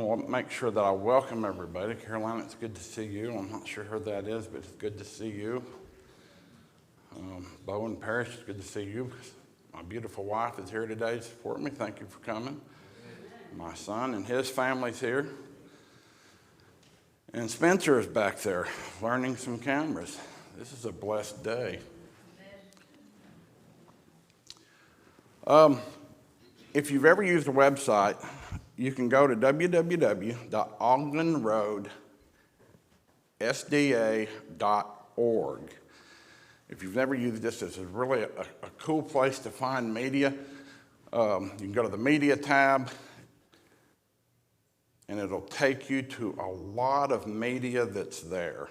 want to make sure that I welcome everybody. Carolina, it's good to see you. I'm not sure who that is, but it's good to see you. Bo and Parrish, it's good to see you. My beautiful wife is here today to support me. Thank you for coming. My son and his family's here. And Spencer is back there learning some cameras. This is a blessed day. If you've ever used a website, you can go to www.Ogden Road SDA.org. If you've never used this is really a cool place to find media. You can go to the media tab, and it'll take you to a lot of media that's there.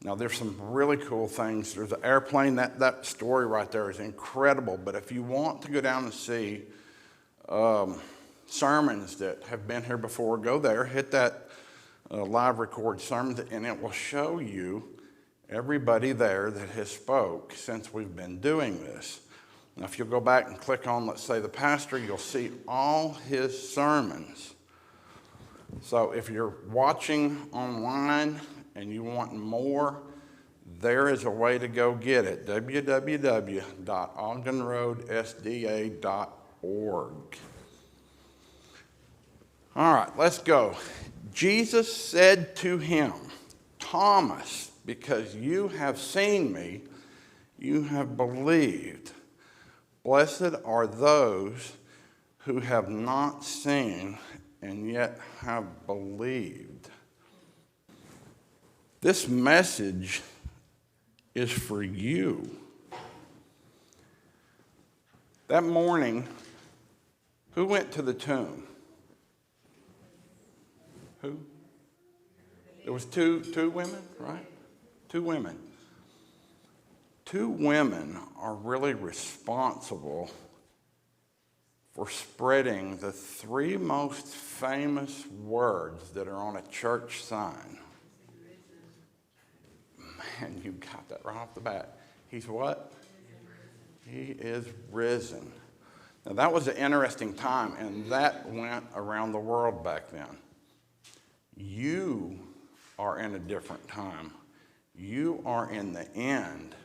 Now, there's some really cool things. There's an airplane. That story right there is incredible. But if you want to go down and see sermons that have been here before, go there, hit that live record sermon, and it will show you everybody there that has spoke since we've been doing this. Now, if you'll go back and click on, let's say, the pastor, you'll see all his sermons. So if you're watching online and you want more, there is a way to go get it. www.ogdenroadsda.org. All right, let's go. Jesus said to him, Thomas, because you have seen me, you have believed. Blessed are those who have not seen and yet have believed. This message is for you. That morning, who went to the tomb? Who? It was two women, right? Two women. Two women are really responsible for spreading the three most famous words that are on a church sign. Man, you got that right off the bat. He's what? He is risen. Now, that was an interesting time, and that went around the world back then. You are in a different time. You are in the end.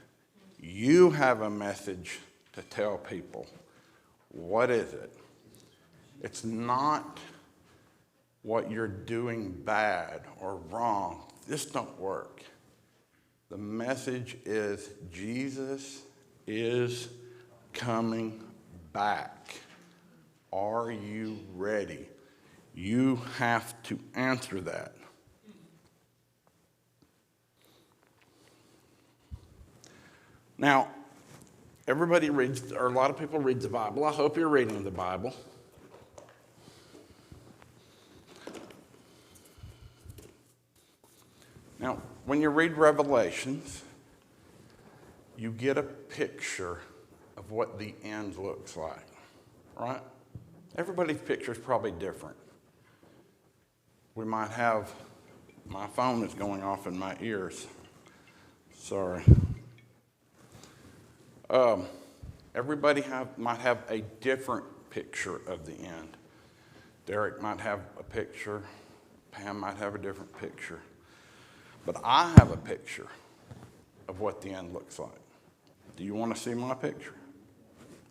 You have a message to tell people. What is it? It's not what you're doing bad or wrong. This don't work. The message is Jesus is coming back. Are you ready? You have to answer that. Now, everybody reads, or a lot of people read the Bible. I hope you're reading the Bible. Now, when you read Revelations, you get a picture of what the end looks like, right? Everybody's picture is probably different. We might have, my phone is going off in my ears. Sorry. Everybody might have a different picture of the end. Derek might have a picture. Pam might have a different picture. But I have a picture of what the end looks like. Do you want to see my picture?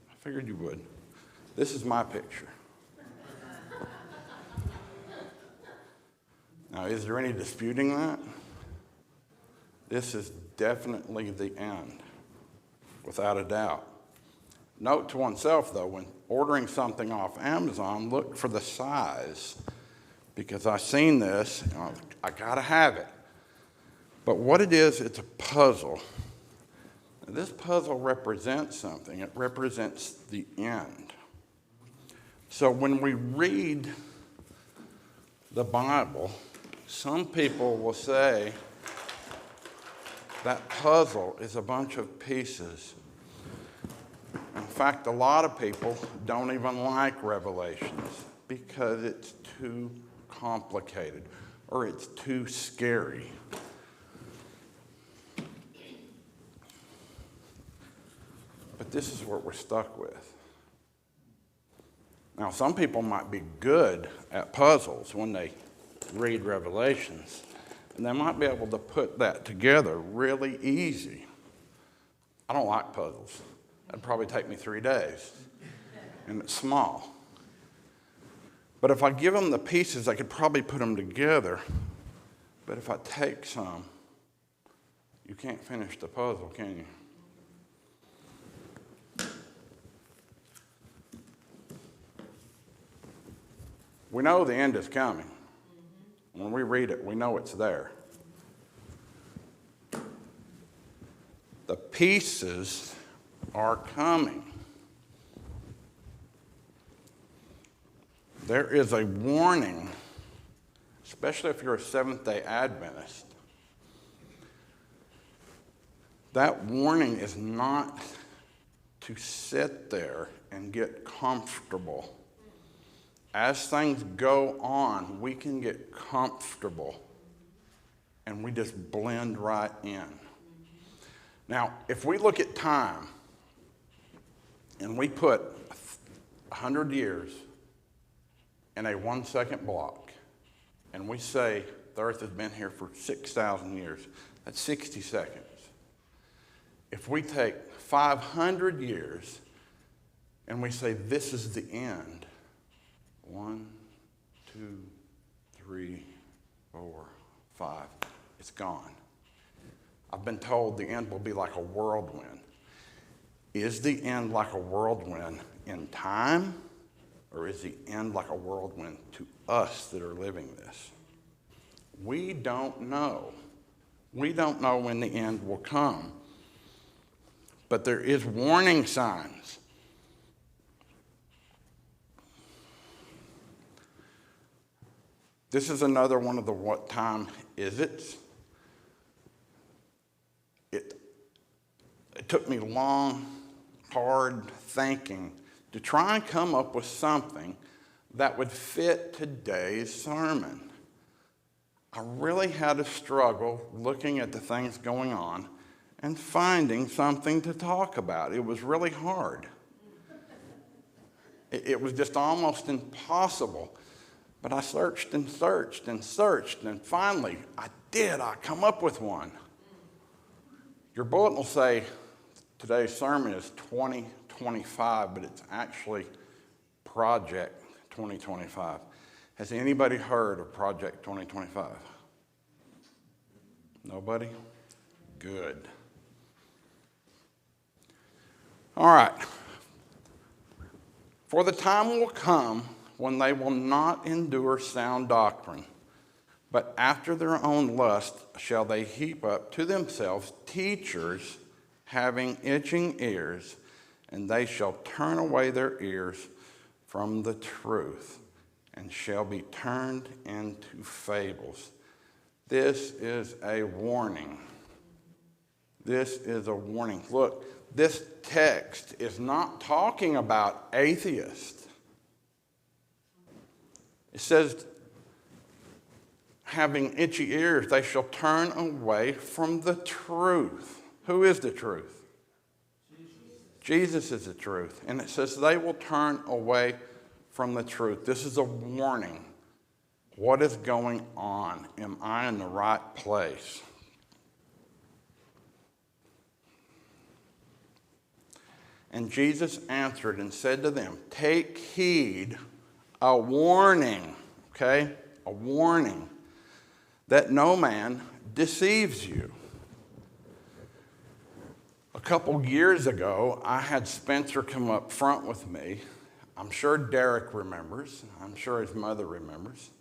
I figured you would. This is my picture. Now, is there any disputing that? This is definitely the end, without a doubt. Note to oneself, though, when ordering something off Amazon, look for the size, because I've seen this, and I got to have it. But what it is, it's a puzzle. Now, this puzzle represents something. It represents the end. So when we read the Bible, some people will say that puzzle is a bunch of pieces. In fact, a lot of people don't even like Revelations because it's too complicated or it's too scary. But this is what we're stuck with. Now, some people might be good at puzzles when they read Revelations, and they might be able to put that together really easy. I don't like puzzles. It'd probably take me 3 days, and it's small. But if I give them the pieces, I could probably put them together. But if I take some, you can't finish the puzzle, can you? We know the end is coming. When we read it, we know it's there. The pieces are coming. There is a warning, especially if you're a Seventh-day Adventist. That warning is not to sit there and get comfortable. As things go on, we can get comfortable and we just blend right in. Now, if we look at time and we put 100 years in a 1 second block, and we say the earth has been here for 6,000 years, that's 60 seconds. If we take 500 years and we say this is the end, 1, 2, 3, 4, 5, it's gone. I've been told the end will be like a whirlwind. Is the end like a whirlwind in time, or is the end like a whirlwind to us that are living this? We don't know. We don't know when the end will come. But there is warning signs. This is another one of the what time is it? It took me long, hard thinking to try and come up with something that would fit today's sermon. I really had a struggle looking at the things going on and finding something to talk about. It was really hard. It was just almost impossible. But I searched and searched and searched, and finally I come up with one. Your bulletin will say today's sermon is 2025, but it's actually Project 2025. Has anybody heard of Project 2025? Nobody? Good. All right. For the time will come when they will not endure sound doctrine, but after their own lust shall they heap up to themselves teachers having itching ears, and they shall turn away their ears from the truth, and shall be turned into fables. This is a warning. This is a warning. Look, this text is not talking about atheists. It says, having itchy ears, they shall turn away from the truth. Who is the truth? Jesus is the truth. And it says they will turn away from the truth. This is a warning. What is going on? Am I in the right place? And Jesus answered and said to them, take heed, a warning, okay? A warning that no man deceives you. A couple years ago, I had Spencer come up front with me. I'm sure Derek remembers. I'm sure his mother remembers.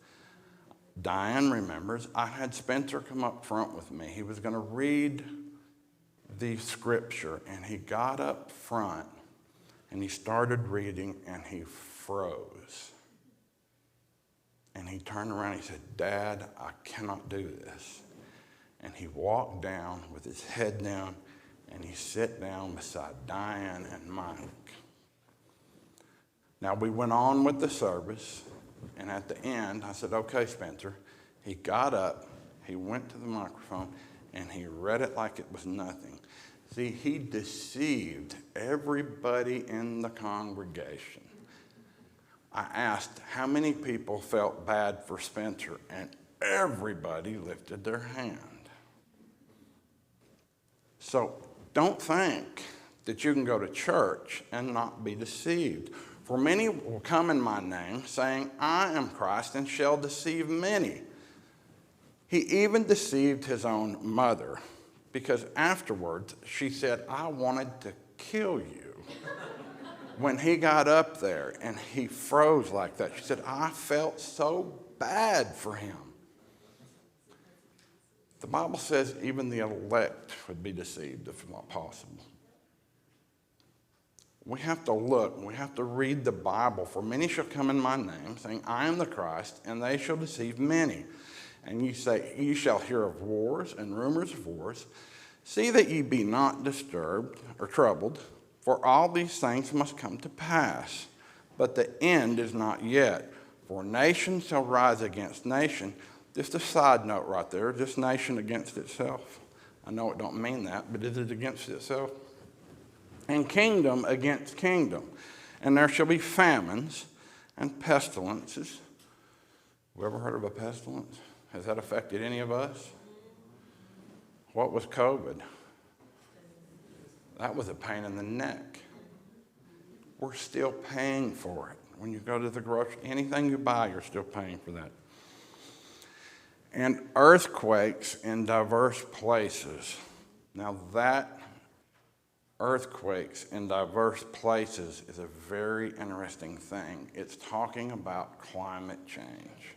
Diane remembers. I had Spencer come up front with me. He was going to read the scripture, and he got up front, and he started reading, and he froze. And he turned around and he said, Dad, I cannot do this. And he walked down with his head down, and he sat down beside Diane and Mike. Now, we went on with the service, and at the end, I said, okay, Spencer. He got up, he went to the microphone, and he read it like it was nothing. See, he deceived everybody in the congregation. I asked how many people felt bad for Spencer, and everybody lifted their hand. So don't think that you can go to church and not be deceived. For many will come in my name, saying, I am Christ, and shall deceive many. He even deceived his own mother, because afterwards she said, I wanted to kill you. When he got up there and he froze like that, she said, I felt so bad for him. The Bible says even the elect would be deceived if not possible. We have to look, we have to read the Bible. For many shall come in my name, saying, I am the Christ, and they shall deceive many. And you say, you shall hear of wars and rumors of wars. See that ye be not disturbed or troubled, for all these things must come to pass. But the end is not yet. For nation shall rise against nation. Just a side note right there, this nation against itself. I know it don't mean that, but is it against itself? And kingdom against kingdom. And there shall be famines and pestilences. Have you ever heard of a pestilence? Has that affected any of us? What was COVID? That was a pain in the neck. We're still paying for it. When you go to the grocery, anything you buy, you're still paying for that. And earthquakes in diverse places. Now that earthquakes in diverse places is a very interesting thing. It's talking about climate change.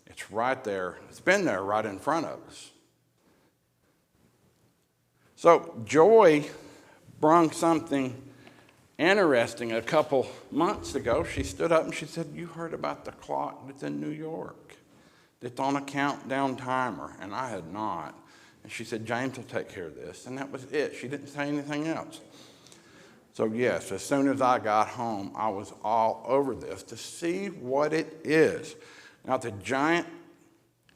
It's right there. It's been there right in front of us. So Joy brung something interesting a couple months ago. She stood up and she said, you heard about the clock that's in New York? That's on a countdown timer. And I had not. And she said, James will take care of this. And that was it. She didn't say anything else. So yes, as soon as I got home, I was all over this to see what it is. Now, the giant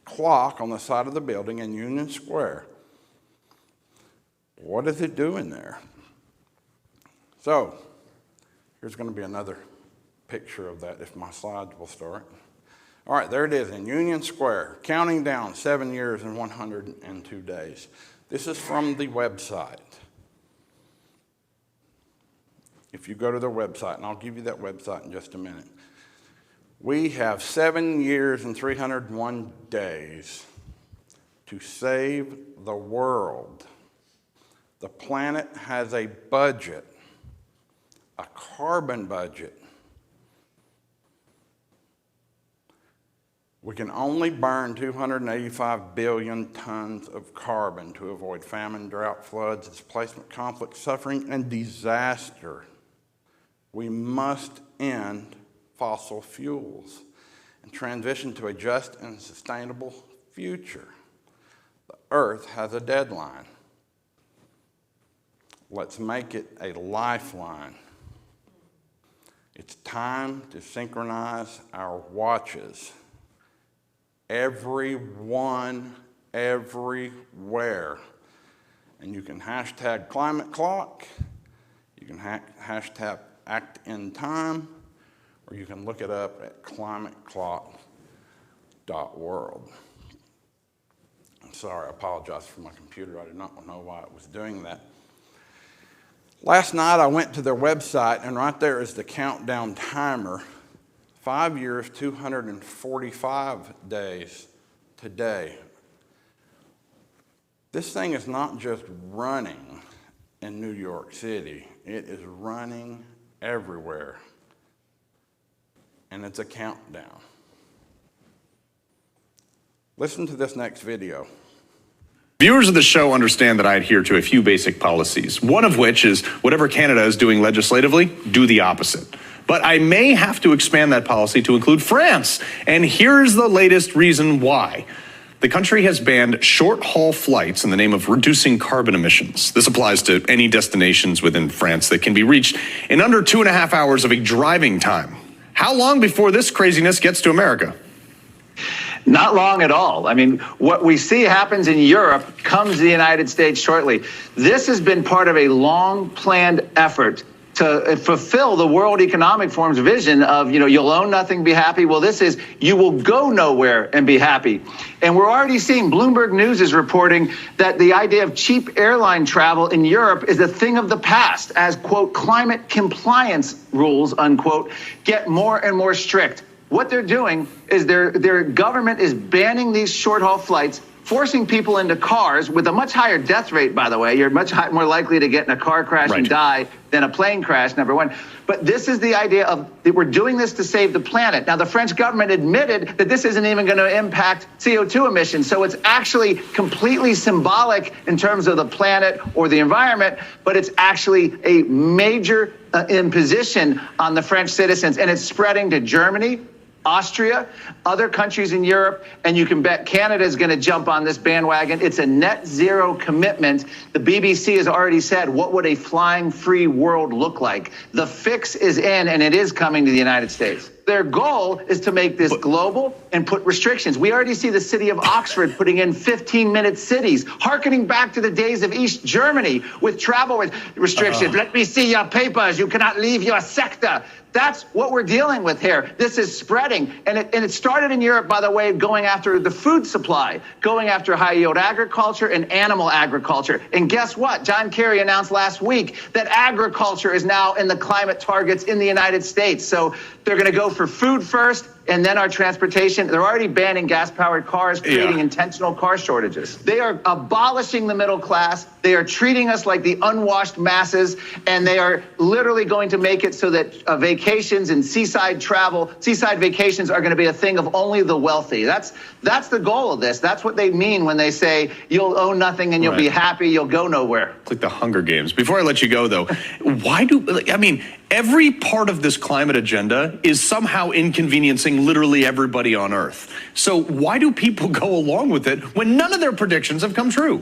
clock on the side of the building in Union Square, what is it doing there? So, here's going to be another picture of that if my slides will start. All right, there it is in Union Square, counting down 7 years and 102 days. This is from the website. If you go to their website, and I'll give you that website in just a minute. We have 7 years and 301 days to save the world. The planet has a budget, a carbon budget. We can only burn 285 billion tons of carbon to avoid famine, drought, floods, displacement, conflict, suffering, and disaster. We must end fossil fuels and transition to a just and sustainable future. The Earth has a deadline. Let's make it a lifeline. It's time to synchronize our watches. Everyone, everywhere. And you can hashtag climate clock, you can hashtag act in time, or you can look it up at climateclock.world. I'm sorry, I apologize for my computer. I did not know why it was doing that. Last night I went to their website, and right there is the countdown timer. 5 years, 245 days today. This thing is not just running in New York City. It is running everywhere. And it's a countdown. Listen to this next video. Viewers of the show understand that I adhere to a few basic policies, one of which is whatever Canada is doing legislatively, do the opposite. But I may have to expand that policy to include France. And here's the latest reason why. The country has banned short-haul flights in the name of reducing carbon emissions. This applies to any destinations within France that can be reached in under 2.5 hours of a driving time. How long before this craziness gets to America? Not long at all. I mean, what we see happens in Europe comes to the United States shortly. This has been part of a long-planned effort to fulfill the World Economic Forum's vision of, you'll own nothing, be happy. Well, this is, you will go nowhere and be happy. And we're already seeing, Bloomberg News is reporting that the idea of cheap airline travel in Europe is a thing of the past as, quote, climate compliance rules, unquote, get more and more strict. What they're doing is their government is banning these short-haul flights, forcing people into cars with a much higher death rate, by the way. You're much more likely to get in a car crash and die than a plane crash, number one. But this is the idea of that we're doing this to save the planet. Now, the French government admitted that this isn't even going to impact CO2 emissions. So it's actually completely symbolic in terms of the planet or the environment, but it's actually a major imposition on the French citizens. And it's spreading to Germany, Austria, other countries in Europe, and you can bet Canada is going to jump on this bandwagon. It's a net zero commitment. The BBC has already said, what would a flying free world look like? The fix is in, and it is coming to the United States. Their goal is to make this global and put restrictions. We already see the city of Oxford putting in 15-minute cities, hearkening back to the days of East Germany with travel restrictions. Let me see your papers. You cannot leave your sector. That's what we're dealing with here. This is spreading. And it started in Europe, by the way, going after the food supply, going after high-yield agriculture and animal agriculture. And guess what? John Kerry announced last week that agriculture is now in the climate targets in the United States. So they're going to go for food first and then our transportation. They're already banning gas-powered cars, creating intentional car shortages. They are abolishing the middle class. They are treating us like the unwashed masses, and they are literally going to make it so that vacations and seaside vacations are going to be a thing of only the wealthy. That's the goal of this. That's what they mean when they say you'll own nothing and you'll be happy, you'll go nowhere. It's like the Hunger Games. Before I let you go, though, every part of this climate agenda is somehow inconveniencing literally everybody on Earth. So why do people go along with it when none of their predictions have come true?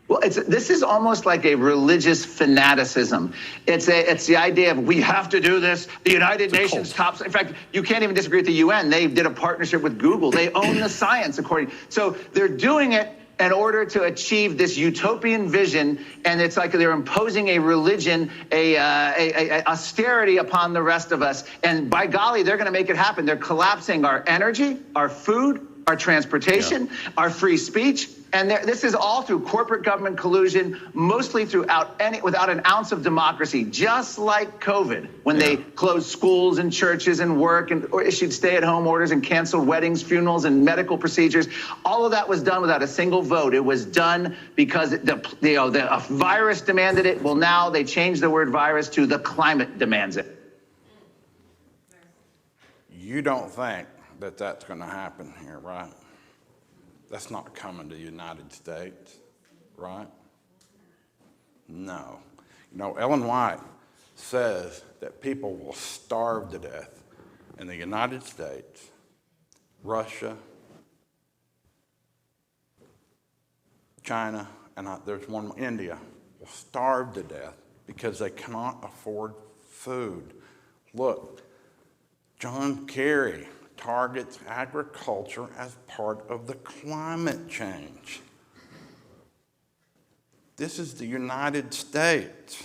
Well, this is almost like a religious fanaticism. It's the idea of we have to do this. The United Nations tops. In fact, you can't even disagree with the UN. They did a partnership with Google. They own the science, So they're doing it in order to achieve this utopian vision, and it's like they're imposing a religion, a austerity upon the rest of us. And by golly, they're going to make it happen. They're collapsing our energy, our food, our transportation, our free speech. And this is all through corporate government collusion, mostly without an ounce of democracy, just like COVID, when they closed schools and churches and work or issued stay-at-home orders and canceled weddings, funerals, and medical procedures. All of that was done without a single vote. It was done because a virus demanded it. Well, now they changed the word virus to the climate demands it. You don't think that that's going to happen here, right? That's not coming to the United States, right? No. Ellen White says that people will starve to death in the United States, Russia, China, and there's one, India, will starve to death because they cannot afford food. Look, John Kerry targets agriculture as part of the climate change. This is the United States.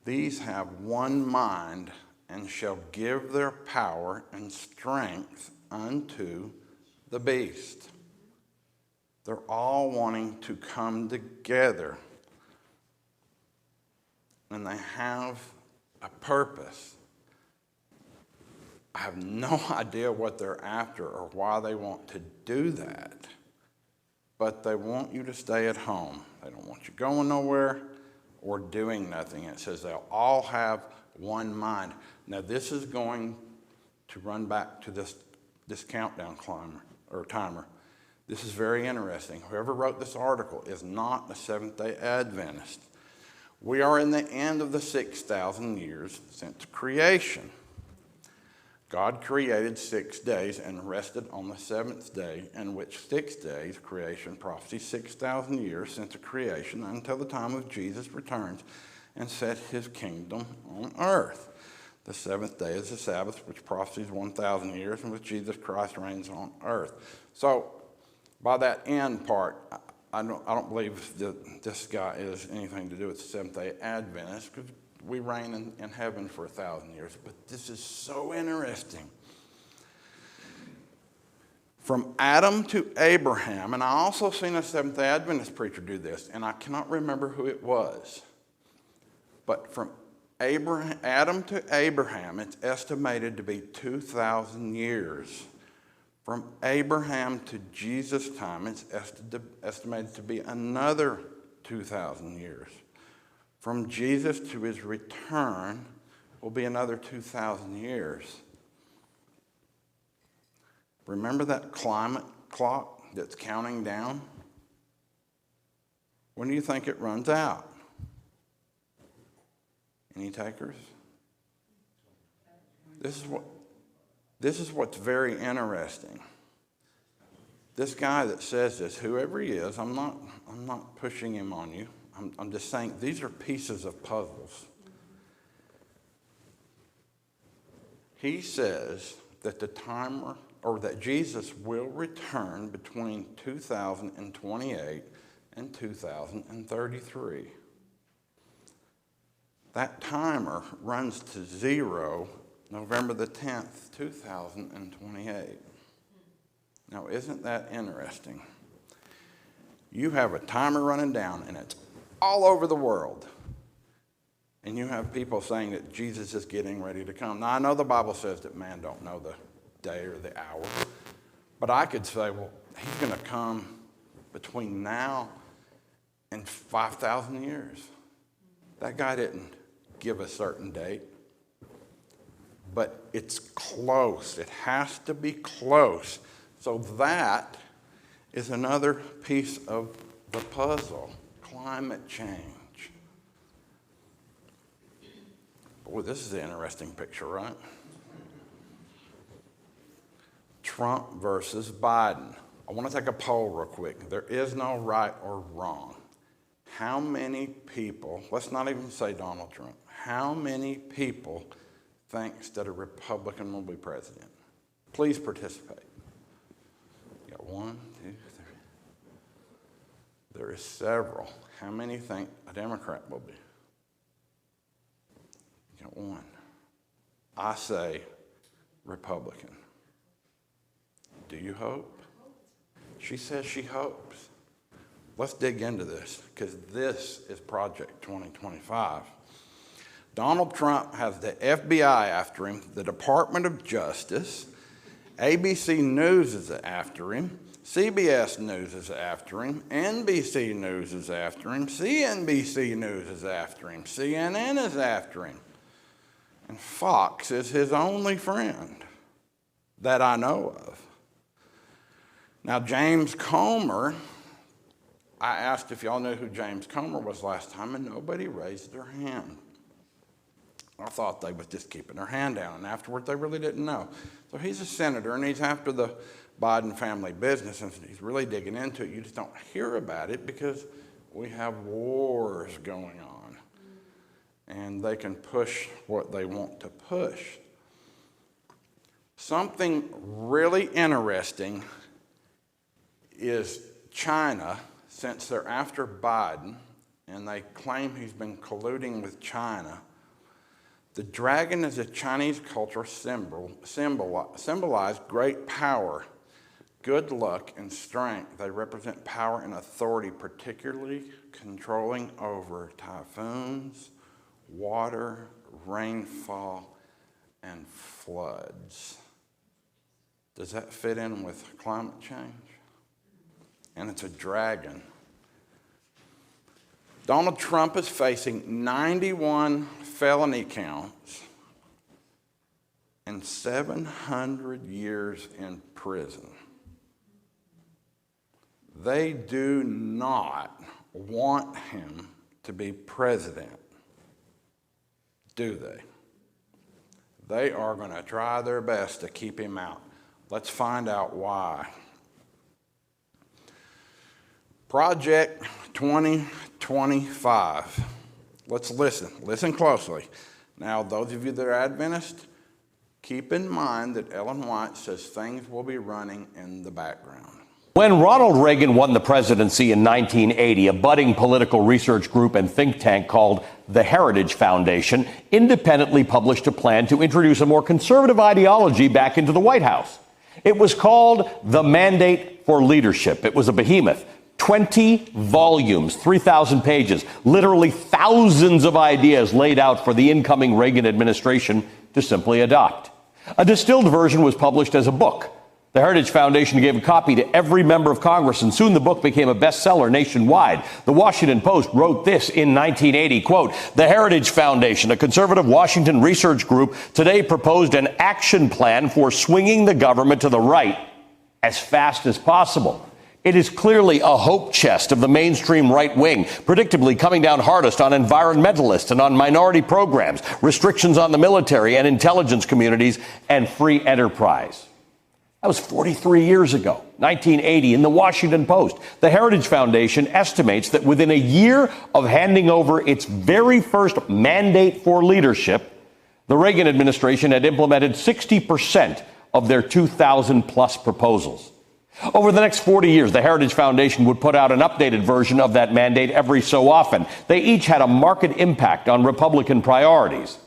These have one mind and shall give their power and strength unto the beast. They're all wanting to come together, and they have a purpose. I have no idea what they're after or why they want to do that, but they want you to stay at home. They don't want you going nowhere or doing nothing. It says they'll all have one mind. Now this is going to run back to this countdown timer. This is very interesting. Whoever wrote this article is not a Seventh-day Adventist. We are in the end of the 6,000 years since creation. God created 6 days and rested on the seventh day, in which 6 days, creation prophecy, 6,000 years since the creation until the time of Jesus returns and set his kingdom on earth. The seventh day is the Sabbath, which prophesies 1,000 years, in which Jesus Christ reigns on earth. So, by that end part, I don't believe that this guy is anything to do with the Seventh-day Adventists, because we reign in heaven for 1,000 years. But this is so interesting. From Adam to Abraham, and I also seen a Seventh-day Adventist preacher do this, and I cannot remember who it was. But from Adam to Abraham, it's estimated to be 2,000 years. From Abraham to Jesus' time, it's estimated to be another 2,000 years. From Jesus to his return will be another 2,000 years. Remember that climate clock that's counting down? When do you think it runs out? Any takers? This is what's very interesting. This guy that says this, whoever he is, I'm not pushing him on you. I'm just saying these are pieces of puzzles. He says that the timer, or that Jesus will return between 2028 and 2033. That timer runs to 0 November the 10th, 2028. Now, isn't that interesting? You have a timer running down, and it's all over the world. And you have people saying that Jesus is getting ready to come. Now, I know the Bible says that man don't know the day or the hour. But I could say, well, he's going to come between now and 5,000 years. That guy didn't give a certain date. But it's close. It has to be close. So that is another piece of the puzzle. Climate change. Boy, this is an interesting picture, right? Trump versus Biden. I want to take a poll real quick. There is no right or wrong. How many people, let's not even say Donald Trump, how many people thinks that a Republican will be president? Please participate. You got 1, 2, 3. There is several. How many think a Democrat will be? You got 1. I say Republican. Do you hope? She says she hopes. Let's dig into this, because this is Project 2025. Donald Trump has the FBI after him, the Department of Justice, ABC News is after him, CBS News is after him, NBC News is after him, CNBC News is after him, CNN is after him, and Fox is his only friend that I know of. Now, James Comer, I asked if y'all knew who James Comer was last time, and nobody raised their hand. I thought they was just keeping their hand down, and afterward they really didn't know. So he's a senator, and he's after the Biden family business, and he's really digging into it. You just don't hear about it because we have wars going on, and they can push what they want to push. Something really interesting is China, since they're after Biden, and they claim he's been colluding with China. The dragon is a Chinese cultural symbolized great power, good luck, and strength. They represent power and authority, particularly controlling over typhoons, water, rainfall, and floods. Does that fit in with climate change? And it's a dragon. Donald Trump is facing 91 felony counts and 700 years in prison. They do not want him to be president, do they? They are going to try their best to keep him out. Let's find out why. Project 2025. Let's listen closely. Now, those of you that are Adventist, keep in mind that Ellen White says things will be running in the background. When Ronald Reagan won the presidency in 1980, a budding political research group and think tank called the Heritage Foundation independently published a plan to introduce a more conservative ideology back into the White House. It was called the Mandate for Leadership. It was a behemoth. 20 volumes, 3,000 pages, literally thousands of ideas laid out for the incoming Reagan administration to simply adopt. A distilled version was published as a book. The Heritage Foundation gave a copy to every member of Congress, and soon the book became a bestseller nationwide. The Washington Post wrote this in 1980, quote, "The Heritage Foundation, a conservative Washington research group, today proposed an action plan for swinging the government to the right as fast as possible." It is clearly a hope chest of the mainstream right wing, predictably coming down hardest on environmentalists and on minority programs, restrictions on the military and intelligence communities, and free enterprise. That was 43 years ago, 1980, in the Washington Post. The Heritage Foundation estimates that within a year of handing over its very first mandate for leadership, the Reagan administration had implemented 60% of their 2,000 plus proposals. Over the next 40 years, the Heritage Foundation would put out an updated version of that mandate every so often. They each had a marked impact on Republican priorities.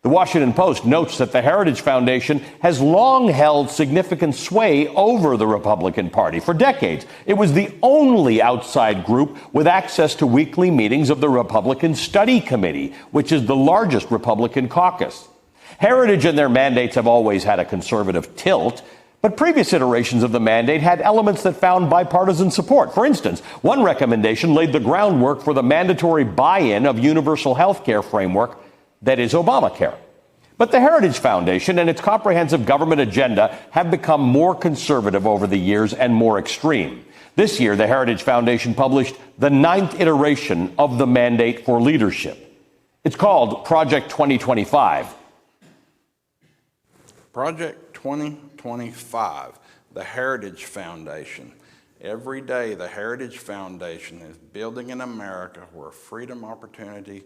The Washington Post notes that the Heritage Foundation has long held significant sway over the Republican Party. For decades, it was the only outside group with access to weekly meetings of the Republican Study Committee, which is the largest Republican caucus. Heritage and their mandates have always had a conservative tilt, but previous iterations of the mandate had elements that found bipartisan support. For instance, one recommendation laid the groundwork for the mandatory buy-in of universal health care framework that is Obamacare. But the Heritage Foundation and its comprehensive government agenda have become more conservative over the years and more extreme. This year, the Heritage Foundation published the 9th iteration of the Mandate for Leadership. It's called Project 2025. Project 2025, the Heritage Foundation. Every day, the Heritage Foundation is building an America where freedom, opportunity,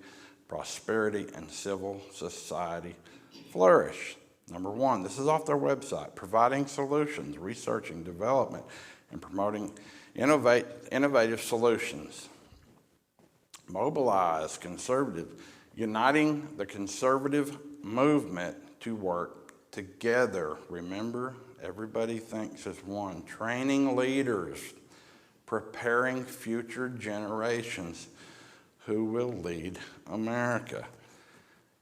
prosperity, and civil society flourish. Number one, this is off their website, providing solutions, researching, development, and promoting innovative solutions. Mobilize conservative, uniting the conservative movement to work together. Remember, everybody thinks as one. Training leaders, preparing future generations who will lead America.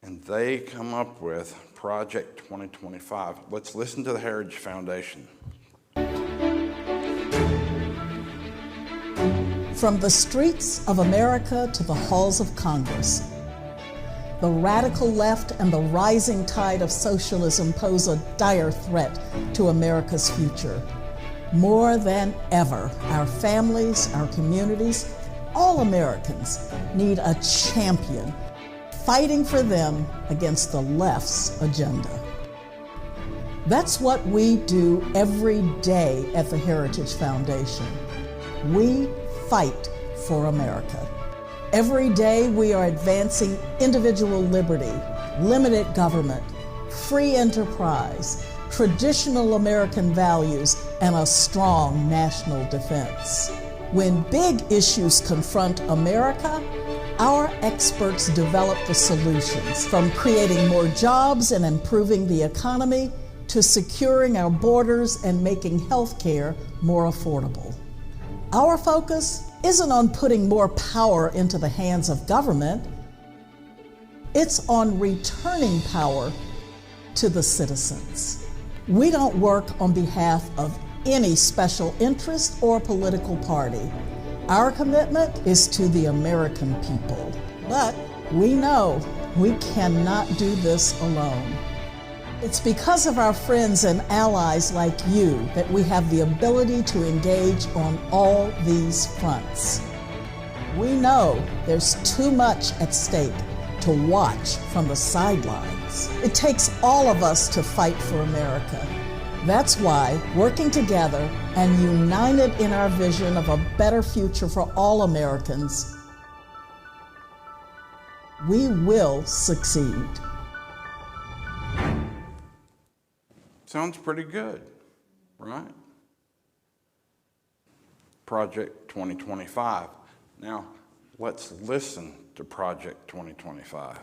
And they come up with Project 2025. Let's listen to the Heritage Foundation. From the streets of America to the halls of Congress, the radical left and the rising tide of socialism pose a dire threat to America's future. More than ever, our families, our communities, all Americans need a champion fighting for them against the left's agenda. That's what we do every day at the Heritage Foundation. We fight for America. Every day we are advancing individual liberty, limited government, free enterprise, traditional American values, and a strong national defense. When big issues confront America, our experts develop the solutions, from creating more jobs and improving the economy to securing our borders and making healthcare more affordable. Our focus isn't on putting more power into the hands of government. It's on returning power to the citizens. We don't work on behalf of any special interest or political party. Our commitment is to the American people. But we know we cannot do this alone. It's because of our friends and allies like you that we have the ability to engage on all these fronts. We know there's too much at stake to watch from the sidelines. It takes all of us to fight for America. That's why, working together and united in our vision of a better future for all Americans, we will succeed. Sounds pretty good, right? Project 2025. Now, let's listen to Project 2025.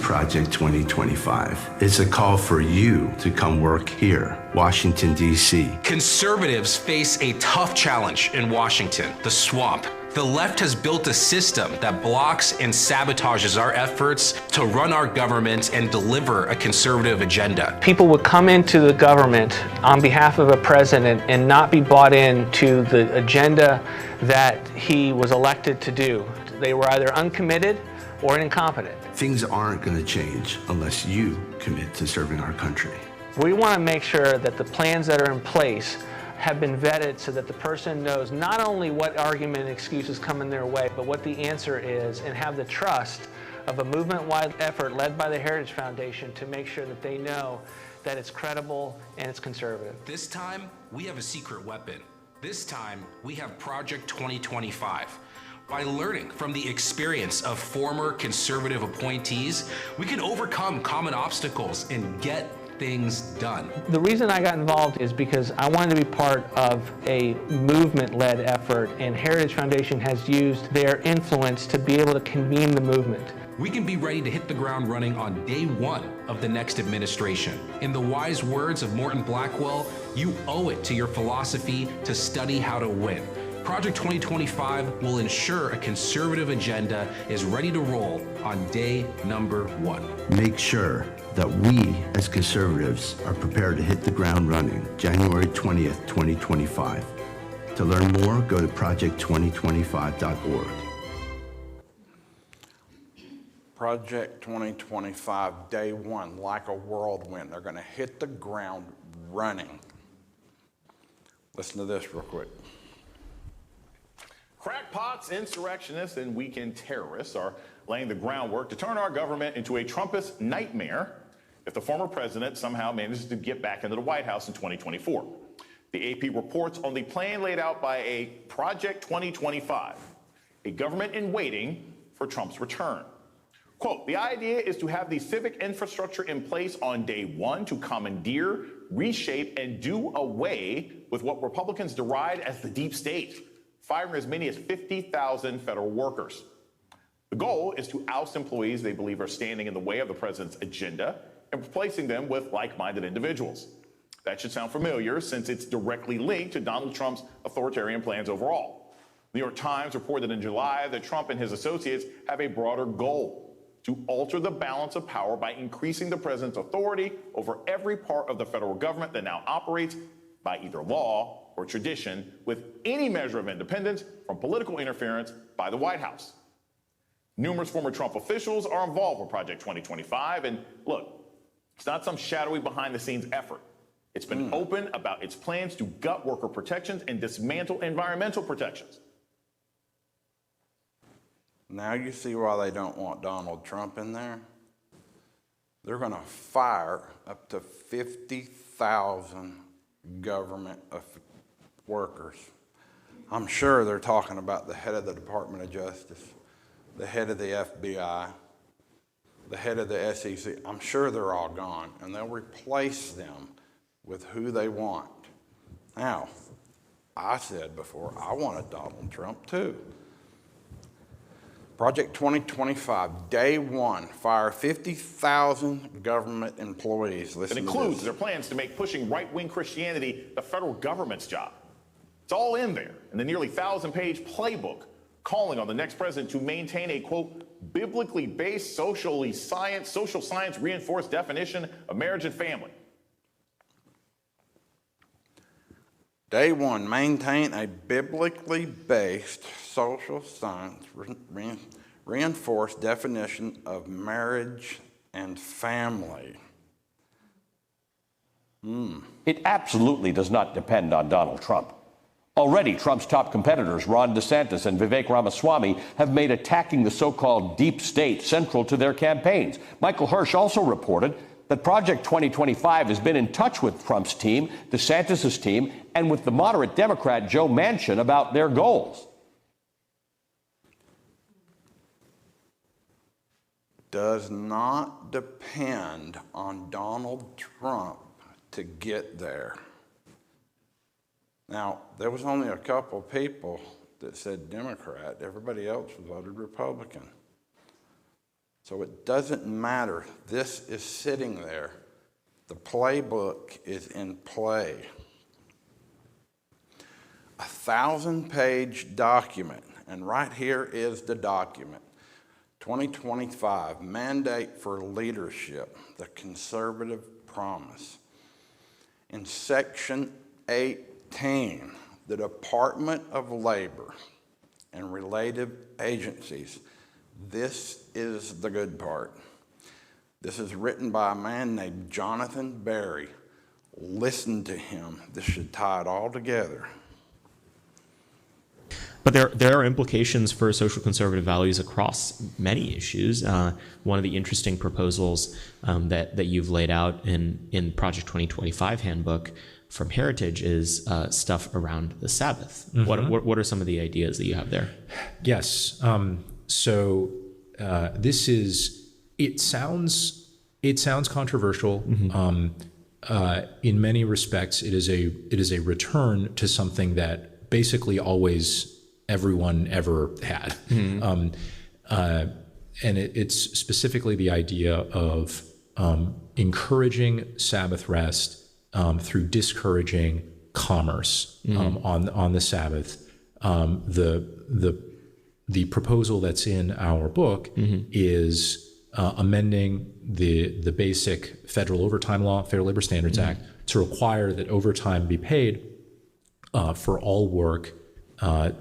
Project 2025. It's a call for you to come work here, Washington, D.C. Conservatives face a tough challenge in Washington, the swamp. The left has built a system that blocks and sabotages our efforts to run our government and deliver a conservative agenda. People would come into the government on behalf of a president and not be bought into the agenda that he was elected to do. They were either uncommitted or incompetent. Things aren't going to change unless you commit to serving our country. We want to make sure that the plans that are in place have been vetted so that the person knows not only what argument and excuses come in their way, but what the answer is, and have the trust of a movement-wide effort led by the Heritage Foundation to make sure that they know that it's credible and it's conservative. This time, we have a secret weapon. This time, we have Project 2025. By learning from the experience of former conservative appointees, we can overcome common obstacles and get things done. The reason I got involved is because I wanted to be part of a movement-led effort, and Heritage Foundation has used their influence to be able to convene the movement. We can be ready to hit the ground running on day one of the next administration. In the wise words of Morton Blackwell, you owe it to your philosophy to study how to win. Project 2025 will ensure a conservative agenda is ready to roll on day number one. Make sure that we, as conservatives, are prepared to hit the ground running January 20th, 2025. To learn more, go to project2025.org. Project 2025, day one, like a whirlwind. They're going to hit the ground running. Listen to this real quick. Crackpots, insurrectionists, and weekend terrorists are laying the groundwork to turn our government into a Trumpist nightmare if the former president somehow manages to get back into the White House in 2024. The AP reports on the plan laid out by a Project 2025, a government in waiting for Trump's return. Quote, the idea is to have the civic infrastructure in place on day one to commandeer, reshape, and do away with what Republicans deride as the deep state, firing as many as 50,000 federal workers. The goal is to oust employees they believe are standing in the way of the president's agenda and replacing them with like-minded individuals. That should sound familiar since it's directly linked to Donald Trump's authoritarian plans overall. The New York Times reported in July that Trump and his associates have a broader goal: to alter the balance of power by increasing the president's authority over every part of the federal government that now operates by either law or tradition, with any measure of independence from political interference by the White House. Numerous former Trump officials are involved with Project 2025, and look, it's not some shadowy behind-the-scenes effort. It's been open about its plans to gut worker protections and dismantle environmental protections. Now you see why they don't want Donald Trump in there? They're going to fire up to 50,000 government workers. I'm sure they're talking about the head of the Department of Justice, the head of the FBI, the head of the SEC. I'm sure they're all gone, and they'll replace them with who they want. Now, I said before, I wanted Donald Trump too. Project 2025, day one, fire 50,000 government employees. Listen It includes their plans to make pushing right-wing Christianity the federal government's job. It's all in there in the nearly 1,000-page playbook calling on the next president to maintain a, quote, biblically based social science reinforced definition of marriage and family. Day one, maintain a biblically based social science reinforced definition of marriage and family. It absolutely does not depend on Donald Trump. Already, Trump's top competitors, Ron DeSantis and Vivek Ramaswamy, have made attacking the so-called deep state central to their campaigns. Michael Hirsch also reported that Project 2025 has been in touch with Trump's team, DeSantis' team, and with the moderate Democrat Joe Manchin about their goals. Does not depend on Donald Trump to get there. Now, there was only a couple people that said Democrat. Everybody else voted Republican. So it doesn't matter. This is sitting there. The playbook is in play. A 1,000-page document, and right here is the document. 2025, Mandate for Leadership, the Conservative Promise. In Section 18, the Department of Labor and related agencies, this is the good part. This is written by a man named Jonathan Berry. Listen to him. This should tie it all together. But there are implications for social conservative values across many issues. One of the interesting proposals that you've laid out in Project 2025 handbook from Heritage is stuff around the Sabbath. Mm-hmm. What are some of the ideas that you have there? Yes. This is. It sounds controversial. Mm-hmm. In many respects, it is a return to something that basically always everyone ever had. Mm-hmm. And it's specifically the idea of encouraging Sabbath rest through discouraging commerce on the Sabbath. The proposal that's in our book is amending the basic federal overtime law, Fair Labor Standards Act, to require that overtime be paid for all work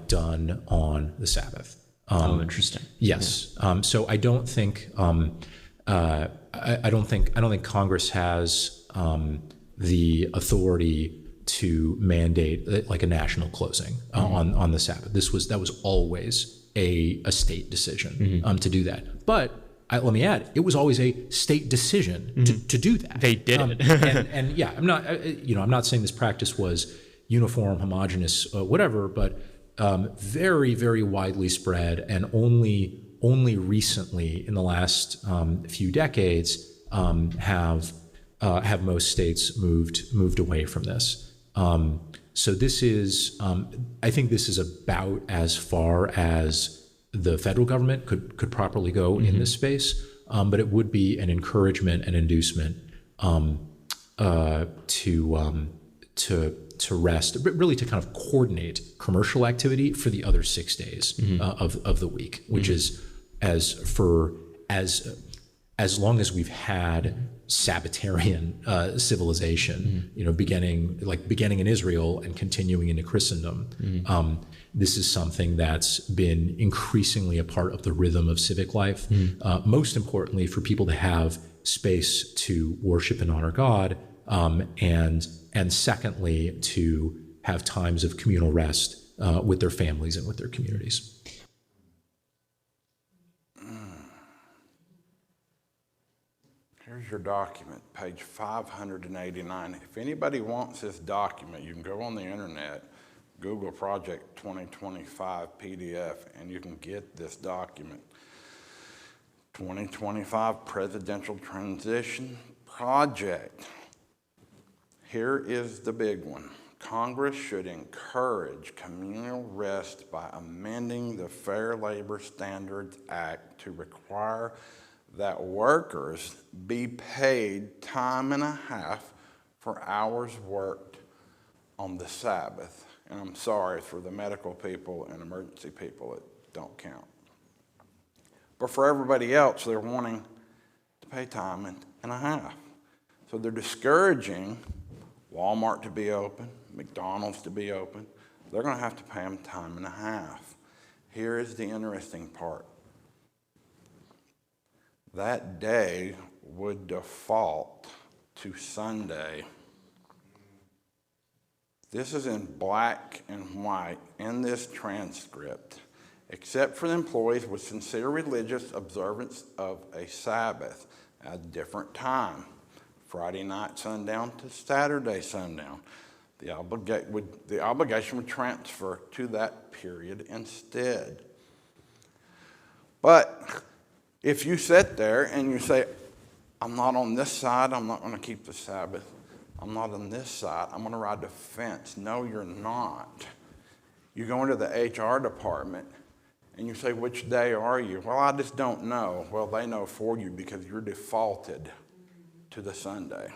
done on the Sabbath. Interesting. Yes. Yeah. So I don't think I don't think Congress has the authority to mandate like a national closing on the Sabbath. That was always a state decision to do that. But let me add, it was always a state decision to do that. They did it. and yeah, I'm not saying this practice was uniform, homogenous, whatever, but very, very widely spread, and only recently in the last few decades have most states moved away from this. So this is, I think this is about as far as the federal government could properly go in this space, but it would be an encouragement and inducement to rest, but really to kind of coordinate commercial activity for the other 6 days of the week, which is as long as we've had Sabbatarian civilization, beginning in Israel and continuing into Christendom. This is something that's been increasingly a part of the rhythm of civic life. Most importantly, for people to have space to worship and honor God, and secondly, to have times of communal rest with their families and with their communities. Here's your document, page 589. If anybody wants this document, you can go on the internet, Google Project 2025 PDF, and you can get this document. 2025 Presidential Transition Project. Here is the big one. Congress should encourage communal rest by amending the Fair Labor Standards Act to require that workers be paid time and a half for hours worked on the Sabbath. And I'm sorry for the medical people and emergency people, it don't count. But for everybody else, they're wanting to pay time and a half. So they're discouraging Walmart to be open, McDonald's to be open. They're going to have to pay them time and a half. Here is the interesting part. That day would default to Sunday. This is in black and white in this transcript, except for the employees with sincere religious observance of a Sabbath at a different time, Friday night sundown to Saturday sundown. The obligation would transfer to that period instead. But if you sit there and you say, I'm not on this side, I'm not going to keep the Sabbath, I'm not on this side. I'm going to ride the fence. No, you're not. You go into the HR department and you say, which day are you? Well, I just don't know. Well, they know for you because you're defaulted to the Sunday.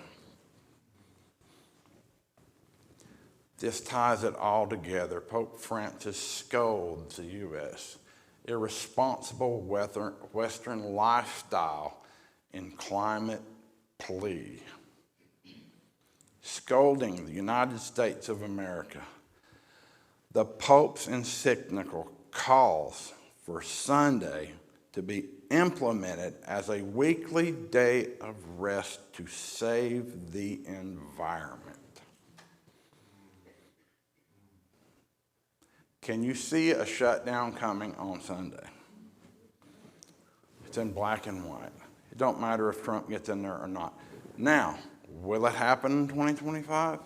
This ties it all together. Pope Francis scolds the U.S. irresponsible Western lifestyle in climate plea. Scolding the United States of America. The Pope's encyclical calls for Sunday to be implemented as a weekly day of rest to save the environment. Can you see a shutdown coming on Sunday? It's in black and white. It don't matter if Trump gets in there or not. Now, will it happen in 2025?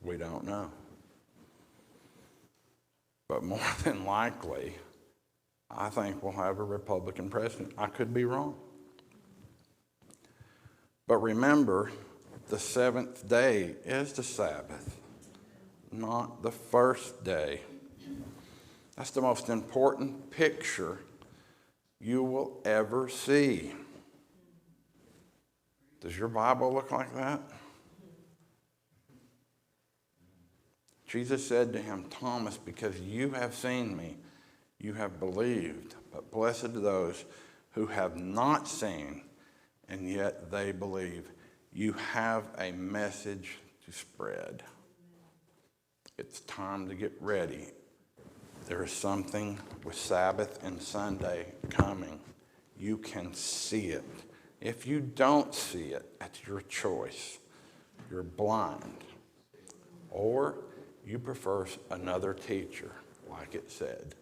We don't know. But more than likely, I think we'll have a Republican president. I could be wrong. But remember, the seventh day is the Sabbath, not the first day. That's the most important picture you will ever see. Does your Bible look like that? Jesus said to him, Thomas, because you have seen me, you have believed. But blessed are those who have not seen, and yet they believe. You have a message to spread. It's time to get ready. There is something with Sabbath and Sunday coming. You can see it. If you don't see it, that's your choice. You're blind. Or you prefer another teacher, like it said.